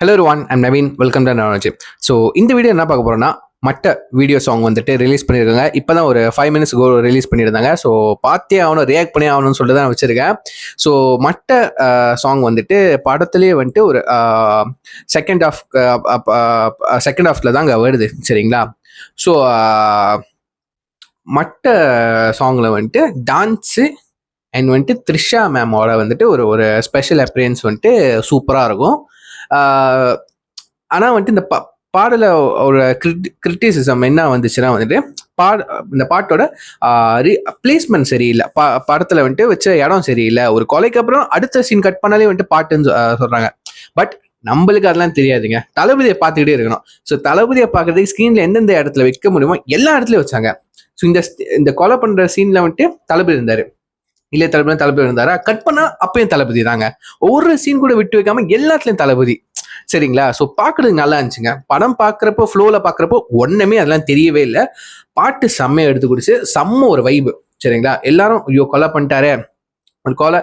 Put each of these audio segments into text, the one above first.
Hello one I'm Naveen, welcome to knowledge. So இந்த video என்ன பார்க்க போகிறோம்னா, மட்ட வீடியோ சாங் வந்துட்டு ரிலீஸ் பண்ணியிருக்காங்க. இப்போ தான் ஒரு 5 minutes ரிலீஸ் பண்ணியிருந்தாங்க. ஸோ பார்த்தே ஆகணும், ரியாக்ட் பண்ணி ஆகணும்னு சொல்லிட்டு தான் வச்சுருக்கேன். ஸோ மட்ட சாங் வந்துட்டு படத்துலேயே வந்துட்டு ஒரு செகண்ட் ஹாஃபில் தான் அங்கே வருது, சரிங்களா? ஸோ மட்ட சாங்கில் வந்துட்டு டான்ஸு அண்ட் வந்துட்டு த்ரிஷா மேமோட வந்துட்டு ஒரு ஸ்பெஷல் அப்பியரன்ஸ் வந்துட்டு சூப்பராக இருக்கும். ஆனால் வந்துட்டு இந்த பாடல ஒரு கிரிட்டிசிசம் என்ன வந்துச்சுன்னா வந்துட்டு இந்த பாட்டோட பிளேஸ்மெண்ட் சரியில்லை. படத்தில் வந்துட்டு வச்ச இடம் சரியில்லை. ஒரு கொலைக்கு அப்புறம் அடுத்த சீன் கட் பண்ணாலே வந்துட்டு பாட்டுன்னு சொல்கிறாங்க. பட் நம்மளுக்கு அதெல்லாம் தெரியாதுங்க. தளபதியை பார்த்துக்கிட்டே இருக்கணும். ஸோ தளபதியை பார்க்கறதுக்கு ஸ்க்ரீனில் எந்தெந்த இடத்துல வைக்க முடியுமோ எல்லா இடத்துலையும் வச்சாங்க. ஸோ இந்த கொலை பண்ணுற சீனில் வந்துட்டு தளபதி இருந்தார், இல்லை தளபதி இருந்தாரா, கட் பண்ணா அப்பயும் தளபதி தாங்க. ஒவ்வொரு சீன் கூட விட்டு வைக்காம எல்லாத்துலயும் தளபதி, சரிங்களா? ஸோ பார்க்கறதுக்கு நல்லா இருந்துச்சுங்க. படம் பார்க்குறப்போ ஃப்ளோவில் பார்க்குறப்போ ஒன்றுமே அதெல்லாம் தெரியவே இல்லை. பாட்டு செம்மையை எடுத்து குடிச்சு செம்ம ஒரு வைபு, சரிங்களா? எல்லாரும் ஐயோ கொலை பண்ணிட்டாரே, ஒரு கொலை,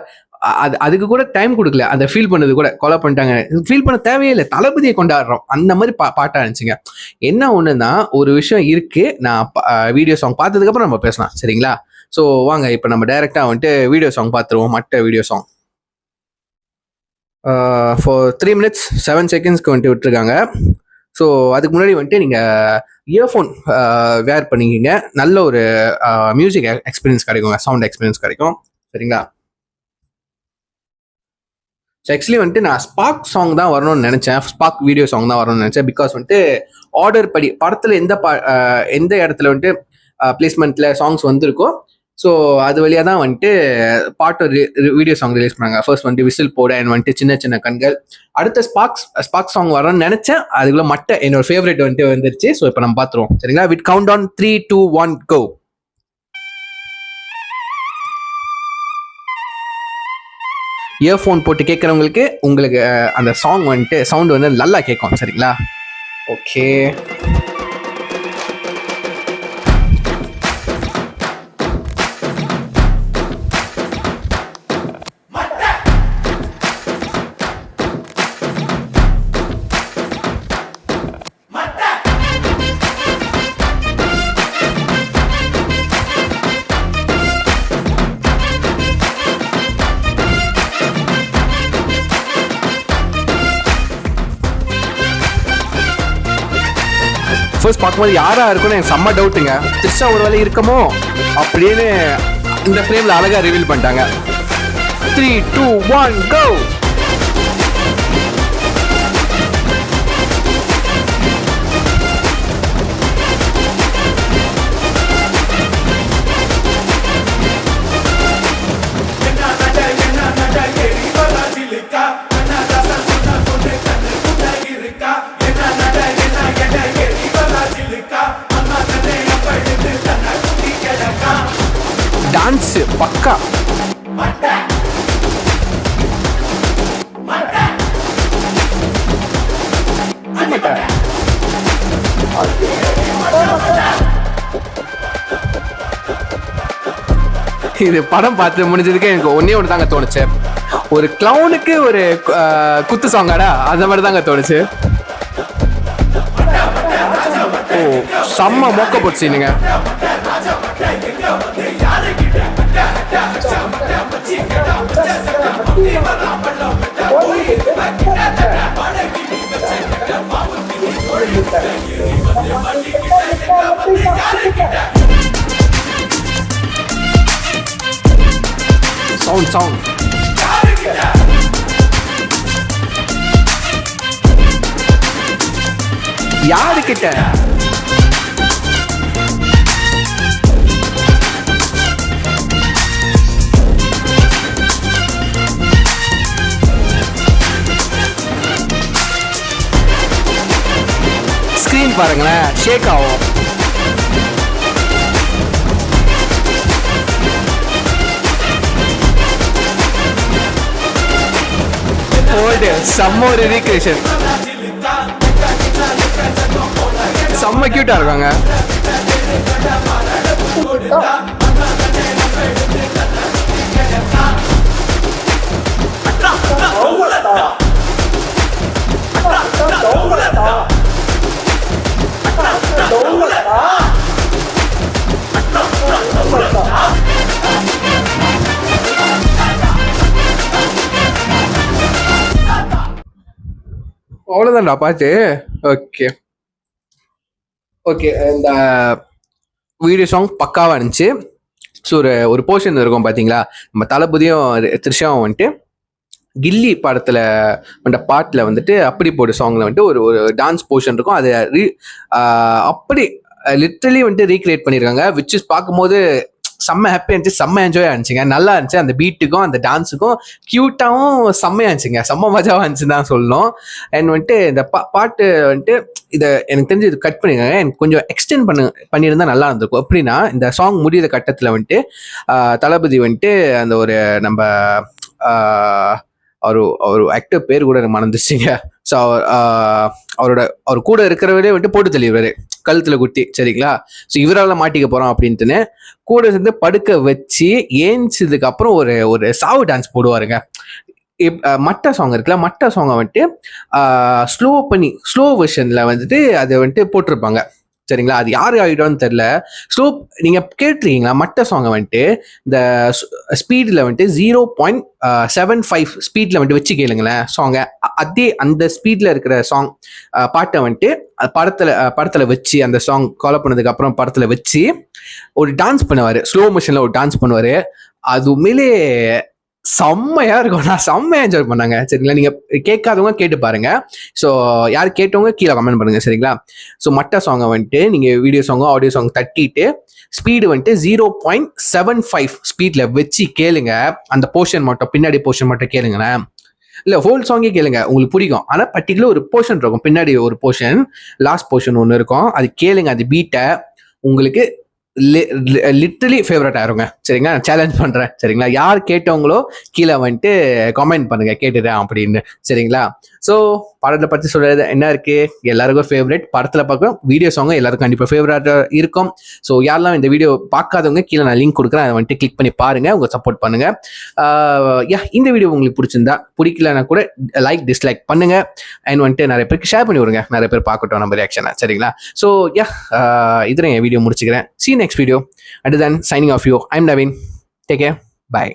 அதுக்கு கூட டைம் கொடுக்கல. அந்த ஃபீல் பண்ணது கூட கொலை பண்ணிட்டாங்க ஃபீல் பண்ண தேவையே இல்லை, தளபதியை கொண்டாடுறோம் அந்த மாதிரி பாட்டா இருந்துச்சுங்க. என்ன ஒண்ணுன்னா ஒரு விஷயம் இருக்கு, நான் வீடியோ சாங் பார்த்ததுக்கப்புறம் நம்ம பேசலாம், சரிங்களா? ஸோ வாங்க இப்போ நம்ம டைரெக்டாக வந்துட்டு வீடியோ சாங் பார்த்துருவோம். மட்ட video song for 3 minutes 7 seconds வந்துட்டு விட்டுருக்காங்க. ஸோ அதுக்கு முன்னாடி வந்துட்டு நீங்கள் இயர்ஃபோன் வேர் பண்ணிக்கிங்க, நல்ல ஒரு மியூசிக் எக்ஸ்பீரியன்ஸ் கிடைக்குங்க, சவுண்ட் எக்ஸ்பீரியன்ஸ் கிடைக்கும், சரிங்களா? ஸோ ஆக்சுவலி வந்துட்டு நான் ஸ்பார்க் சாங் தான் வரணும்னு நினச்சேன், ஸ்பார்க் வீடியோ சாங் தான் வரணும்னு நினச்சேன். பிகாஸ் வந்துட்டு ஆர்டர் படி படத்தில் எந்த இடத்துல வந்துட்டு பிளேஸ்மெண்ட்டில் சாங்ஸ் வந்திருக்கோ, ஸோ அது வழியாக தான் வந்துட்டு பாட்டு வீடியோ சாங் ரிலீஸ் பண்ணாங்க. ஃபர்ஸ்ட் வந்துட்டு விசில் போட அண்ட் வந்துட்டு சின்ன சின்ன கண்கள். அடுத்த ஸ்பார்க் சாங் வரணும்னு நினச்சேன். அதுக்குள்ள மட்ட என்னோட ஃபேவரட் வந்துட்டு வந்துருச்சு. ஸோ இப்போ நம்ம பார்த்துருவோம், சரிங்களா? With count on 3, 2, 1 go. Earphone போட்டு கேட்குறவங்களுக்கு உங்களுக்கு அந்த சாங் வந்துட்டு சவுண்ட் வந்து நல்லா கேட்கும், சரிங்களா? ஓகே, ஃபர்ஸ்ட் பார்க்கும்போது யாரா இருக்குன்னு எனக்கு செம்ம டவுட்டுங்க. த்ரிஷா ஒரு வேலை இருக்குமோ அப்படின்னு இந்த ஃப்ரேம்ல அழகா ரிவீல் பண்ணிட்டாங்க. 3, 2, 1 கோ. டான்ஸ் பக்கா. இது படம் பார்த்து முடிஞ்சதுக்கு எனக்கு ஒன்னே ஒன்று தாங்க தோணுச்சு, ஒரு கிளவுனுக்கு ஒரு குத்து சாங்காடா அந்த மாதிரி தாங்க தோணுச்சு. ஓ செம்ம மொக்க போச்சுங்க. சவுண்ட் யாருக்கிட்ட ஸ்கிரீன் பாருங்களேன், ஷேக் ஆகும். செம்ம ஒரு ரீக்ரியேஷன், செம்ம கியூட்டா இருக்காங்க. அவ்வளோதான்டா பாட்டு. Okay okay. இந்த வீடியோ சாங் பக்காவாக இருந்துச்சு. ஸோ ஒரு போர்ஷன் இருக்கும் பார்த்தீங்களா, நம்ம தளபதியும் த்ரிஷாவும் வந்துட்டு கில்லி படத்தில் வந்துட்ட பாட்டில் வந்துட்டு அப்படி போடு சாங்கில் வந்துட்டு ஒரு ஒரு டான்ஸ் போர்ஷன் இருக்கும். அதை அப்படி லிட்ரலி வந்துட்டு ரீக்ரியேட் பண்ணியிருக்காங்க. விச் இஸ் பார்க்கும்போது செம்ம ஹாப்பியாக இருந்துச்சு, செம்ம என்ஜாய் ஆனிச்சுங்க. நல்லா இருந்துச்சு. அந்த பீட்டுக்கும் அந்த டான்ஸுக்கும் க்யூட்டாகவும் செம்மையாக இருந்துச்சுங்க. செம்ம மஜாவாக இருந்துச்சுன்னு தான் சொல்லணும். அண்ட் வந்துட்டு இந்த பாட்டு வந்துட்டு இதை எனக்கு தெரிஞ்சு இது கட் பண்ணிருக்காங்க. எனக்கு கொஞ்சம் எக்ஸ்டெண்ட் பண்ணியிருந்தா நல்லா இருந்திருக்கும். எப்படின்னா இந்த சாங் முடிகிற கட்டத்தில் வந்துட்டு தளபதி வந்துட்டு அந்த ஒரு நம்ம அவர் ஆக்டர் பேர் கூட எனக்கு மறந்துச்சுங்க. ஸோ அவர் கூட இருக்கிறவரே வந்துட்டு போட்டு தள்ளிடுவாரு கழுத்துல குத்தி, சரிங்களா. ஸோ இவரால் மாட்டிக்க போறோம் அப்படின்ட்டுன்னு கூட சேர்ந்து படுக்க வச்சு ஏஞ்சதுக்கு அப்புறம் ஒரு ஒரு சாவு டான்ஸ் போடுவாருங்க. மட்ட சாங் இருக்குல்ல, மட்ட சாங்கை வந்துட்டு ஸ்லோ வெர்ஷன்ல வந்துட்டு அதை வந்துட்டு போட்டிருப்பாங்க, சரிங்களா. அது யார் ஆகிடும்னு தெரியல. ஸோ நீங்கள் கேட்டிருக்கீங்களா மட்ட சாங்கை வந்துட்டு இந்த ஸ்பீடில் வந்துட்டு 0.75 ஸ்பீடில் வந்துட்டு வச்சு கேளுங்களேன் சாங்கை. அதே அந்த ஸ்பீடில் இருக்கிற சாங் பாட்டை வந்துட்டு படத்தில் வச்சு அந்த சாங் கால் பண்ணதுக்கு அப்புறம் படத்தில் வச்சு ஒரு டான்ஸ் பண்ணுவார், ஸ்லோ மோஷனில் ஒரு டான்ஸ் பண்ணுவார். அது உண்மையிலே செம்மையா இருக்கும். நான் செம்மையா என்ஜாய் பண்ணாங்க, சரிங்களா. நீங்க கேட்காதவங்க கேட்டு பாருங்க. ஸோ யார் கேட்டவங்க கீழே கமெண்ட் பண்ணுங்க, சரிங்களா. ஸோ மட்ட சாங்கை வந்துட்டு நீங்க வீடியோ சாங்கோ ஆடியோ சாங் தட்டிட்டு ஸ்பீடு வந்துட்டு 0.75 ஸ்பீட்ல வச்சு கேளுங்க. அந்த போர்ஷன் மட்டும், பின்னாடி போர்ஷன் மட்டும் கேளுங்களேன். இல்ல ஹோல் சாங்கே கேளுங்க, உங்களுக்கு பிடிக்கும். ஆனா பர்டிகுலர் ஒரு போர்ஷன் இருக்கும், பின்னாடி ஒரு போர்ஷன், லாஸ்ட் போர்ஷன் ஒன்று இருக்கும். அது கேளுங்க. அது பீட்டை உங்களுக்கு லிட்டரலி ஃபேவரட் ஆயிருங்க, சரிங்களா. சேலஞ்ச் பண்றேன், சரிங்களா. யார் கேட்டவங்களோ கீழே வந்துட்டு கமெண்ட் பண்ணுங்க கேட்டுட்டேன் அப்படின்னு, சரிங்களா. ஸோ படத்தை பற்றி சொல்றது என்ன இருக்கு, எல்லாருக்கும் ஃபேவரட். படத்தில் பார்க்க வீடியோ சாங் எல்லாருக்கும் கண்டிப்பாக ஃபேவரட்டாக இருக்கும். ஸோ யாரெல்லாம் இந்த வீடியோ பார்க்காதவங்க கீழே நான் லிங்க் கொடுக்குறேன், அதை வந்துட்டு கிளிக் பண்ணி பாருங்க, உங்க சப்போர்ட் பண்ணுங்க. இந்த வீடியோ உங்களுக்கு பிடிச்சிருந்தா, பிடிக்கலன்னா கூட லைக் டிஸ்லைக் பண்ணுங்க. அண்ட் வந்துட்டு நிறைய பேருக்கு ஷேர் பண்ணி விடுங்க, நிறைய பேர் பார்க்கட்டும் நம்ம ரியாக்ஷனை, சரிங்களா. ஸோ இதில் என் வீடியோ முடிச்சுக்கிறேன். See you next video. Until then, signing off you. I'm Naveen. Take care. Bye.